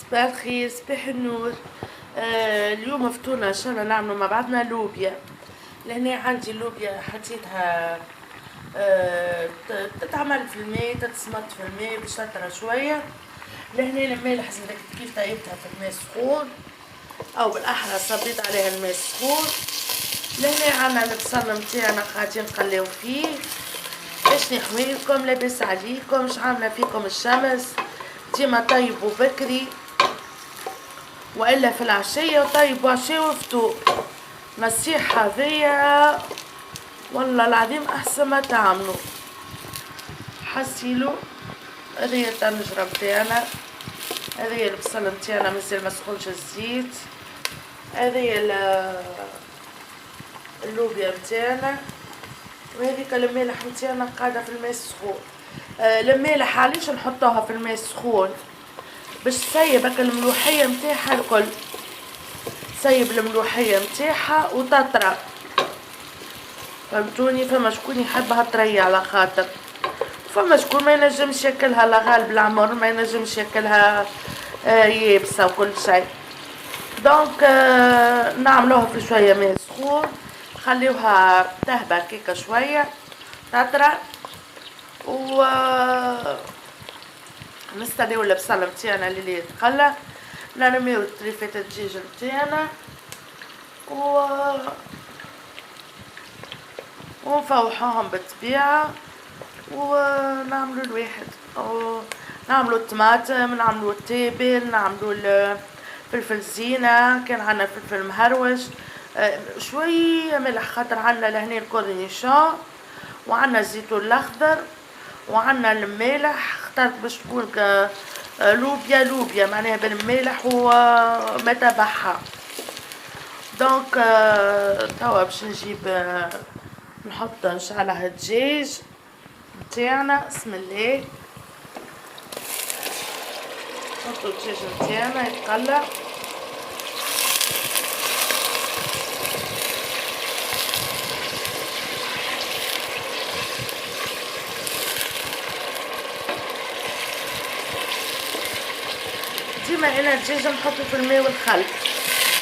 صباح الخير، صباح النور. اليوم فطورنا ان شاء الله نعملوا مع بعضنا لوبيا. لهنا عندي اللوبيا حطيتها تتعمل في الماء، تتسمط في الماء باش تطرى شويه. لهنا الملح زيد كيف طيبتها في الماء السخون، او بالاحرى صبيت عليها الماء السخون. لهنا عنا البصل متاعنا قاعدين نقليو فيه باش نحويلكم. لاباس عليكم مش عامله فيكم الشمس، ديما طيبوا بكري والا في العشيه وطيبوا عشيه وفطور. نصيحه هذيا والله العظيم احسن ما تعملوا. حسيلو هذه الطنجره متاعنا، هذه البصل متاعنا مازال ما سخنش الزيت، هذه اللوبيا متاعنا، وهذيك الملح متاعنا قاعده في الماء السخون. الملح علاش نحطوها في الماء السخون؟ باش تسيب هكا الملوحيه متاعها الكل، تسيب الملوحيه متاعها وتطرى. فهمتوني؟ فما شكون يحبها طريه على خاطر، فما شكون ما ينجمش ياكلها لا غالب العمر، ما ينجمش ياكلها يابسه وكل شيء. دونك نعملوها في شويه ماء سخون، نخليوها تهبى كيكه شويه تطرى، و نستناو البصل متاعنا اللي يتقلى، نرميو طريفات الدجاج متاعنا ونفوحوهم بالطبيعة ونعملو الواحد، نعملو الطماطم، نعملو التابل، نعملو الفلفل زينة، كان عنا فلفل مهروش، شوية ملح خاطر عنا لهنا الكورنيشون، وعنا الزيتون الاخضر، وعنا المالح. اخترت باش تكون لوبيا معناها بالمالح وما تبعها. دونك توا باش نجيب نحط نشعلها الدجاج متاعنا. بسم الله، نحطو الدجاج متاعنا يتقلى. ديما انا الدجاج نحطو في الماء والخل،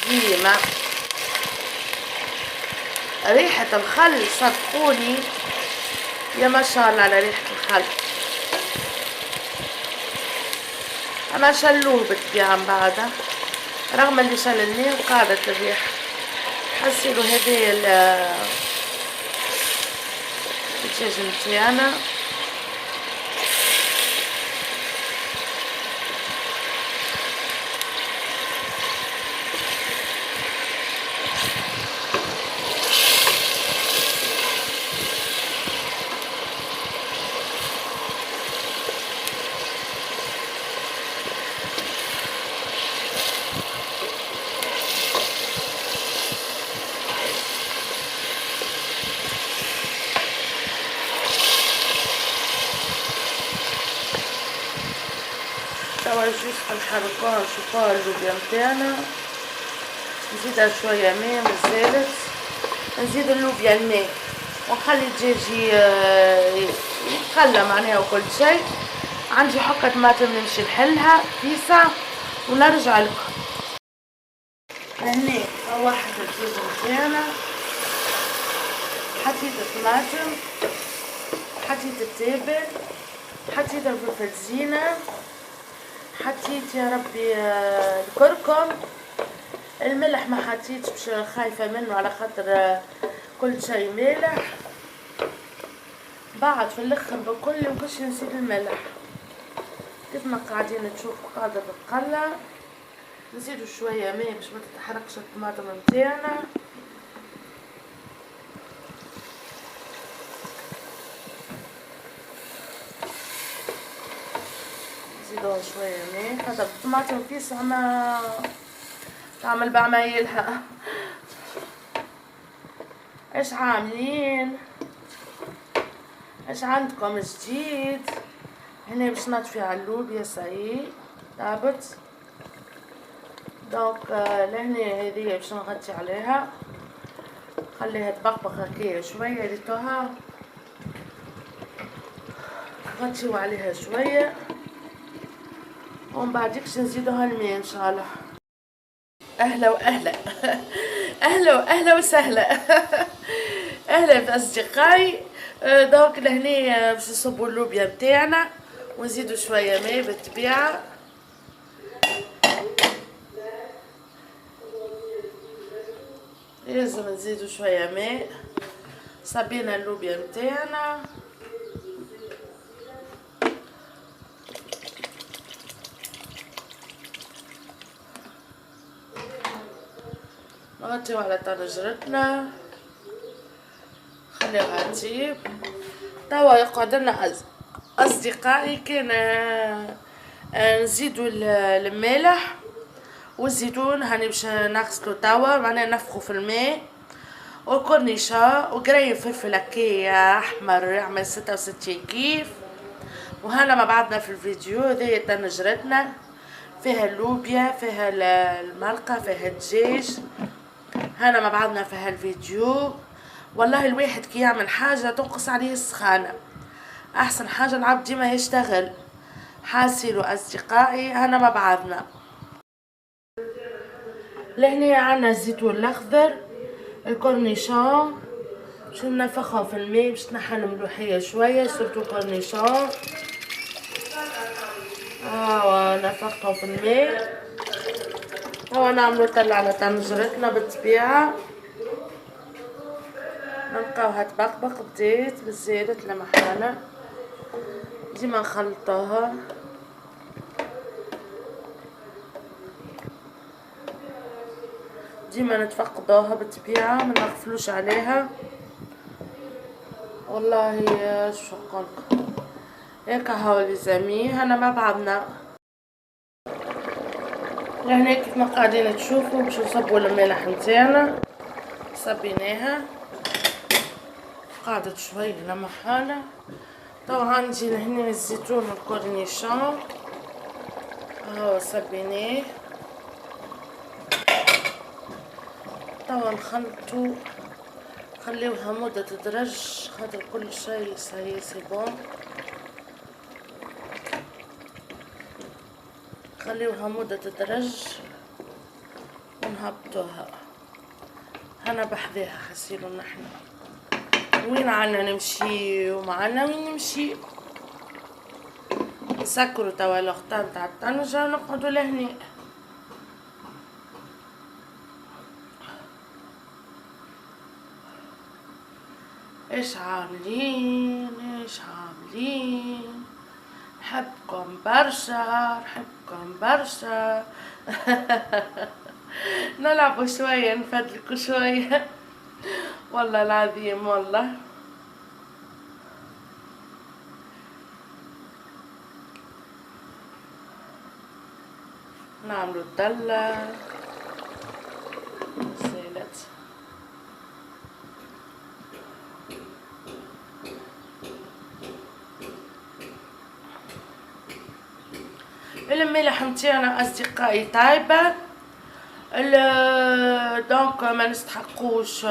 ديما ريحة الخل صدقوني يا ما شاء الله على ريحة الخل. انا شلوه بالطبيعة من بعد، رغم اللي شللناه وقعدت الريحة. حسيلو هذايا الدجاج متاعنا، توا جوست نحركوها نشوفوها اللوبيا متاعنا. نزيدها شوية ماء مازالت، نزيد اللوبيا الماء ونخلي الدجاج يتقلى معناها وكل شيء. عندي حقة طماطم نمشي نحلها كيسة ونرجع لكم. هنا روحت الدجاج متاعنا، حطيت الطماطم، حطيت التابل، حطيت الفلفل زينة، حطيت يا ربي الكركم. الملح ما حطيتش باش خايفه منه على خاطر كل شيء مالح. بعد في الاخر بكل مكنش نسيت الملح. كيف ما قاعدين تشوفوا قاعده تتقلى، نزيدوا شويه ماء باش ما تتحرقش الطماطم متاعنا. نزيدوها شويه ماء خاطر الطماطم في ما تعمل بعمايلها. ايش عاملين؟ ايش عندكم جديد؟ هنا باش نطفي على اللوبيا صايي طابت. دونك لهنا هذه باش نغطي عليها، خليها تبقبق هكايا شويه. ريتوها غطيو عليها شويه ومن بعديكش نزيدوها الماء ان شاء الله. اهلا واهلا اهلا واهلا وسهلا اهلا باصدقائي. دونك لهنا باش نصبوا اللوبيا بتاعنا ونزيدوا شويه ماء بالطبيعه. لازم نزيدوا شويه ماء. صبينا اللوبيا بتاعنا نغطيو على طنجرتنا خليوها تطيب. توا يقعد لنا اصدقائي كان نزيدوا الملح والزيتون. هاني باش نغسلو توا معناها نفخو في الماء والكورنيشا وقريب فلفل هكايا احمر يعمل 66 كيف. وهنا مع بعضنا في الفيديو. هذه طنجرتنا فيها اللوبيا فيها المرقه فيها الدجاج. هنا مع بعضنا في هالفيديو. والله الواحد كي يعمل حاجه تنقص عليه السخانه. احسن حاجه العبد ديما يشتغل. حاسيلو اصدقائي هنا مع بعضنا. لهنا عنا الزيتون الاخضر الكورنيشون باش نفخها في الماء باش تنحى الملوحيه شويه سورتو الكورنيشون. نفخته في الماء. نعملو طلع على طنجرتنا بالطبيعه. نلقاوها تبقبق بديت بالزيت لمحانا ديما نخلطوها. ديما نتفقدوها بالطبيعه ما نغفلوش عليها. والله شو نقولكم هيك هاو لي زامي هنا مع بعضنا. لهنا كيف ما قاعدين تشوفوا باش نصبوا الملح نتاعنا. صبيناها قعدت شويه لمحانا. طبعا عندي لهنا الزيتون والكورنيشون هاو صبيناه. طبعا نخلطو خليوها مدة تدرج خاطر كل شيء سي بون. خليوها مدة تدرج ونهبطوها. هنا بحذاها حسيلو نحنا وين عنا نمشي ومعنا وين نمشي. نسكرو توا الوقت تاع الطنجرة نقعدو لهنا. ايش عاملين نحبكم برشا نلعبوا شوية نفدلكوا شوية والله العظيم والله. نعملوا الدلة سالت. الملح نتاعنا اصدقائي طايبه. دونك ما نستحقوش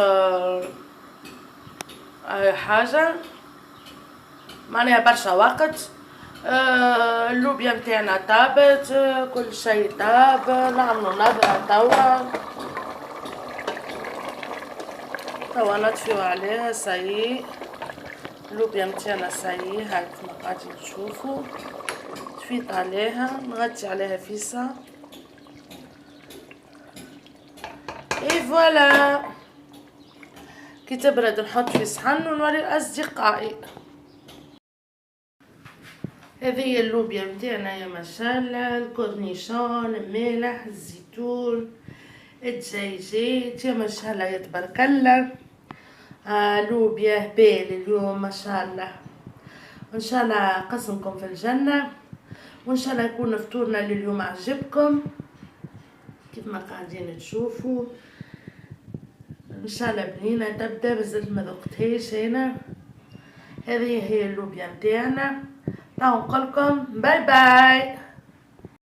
اي حاجه معناها برشا وقت. اللوبيا نتاعنا طابت كل شيء طاب. نعملو نظرة توا نطفيو عليها سايي. اللوبيا نتاعنا سايي هاي كيما قاعدين تشوفوا. طفيت عليها نغطي عليها فيسا اي فوالا. كي تبرد نحط في صحن ونوري اصدقائي. هذه هي اللوبيا متاعنا يا ما شاء الله. الكورنيشون الملح الزيتون الدجاجات يا ما شاء الله يا تبارك الله. لوبيا هبال اليوم ما شاء الله. وان شاء الله قسمكم في الجنه وان شاء الله يكون فطورنا لليوم عجبكم كيف ما قاعدين تشوفوا. ان شاء الله بنينه تبدا مازلت ما ذقتهاش هنا. هذه هي اللوبيا متاعنا. نقولكم باي باي.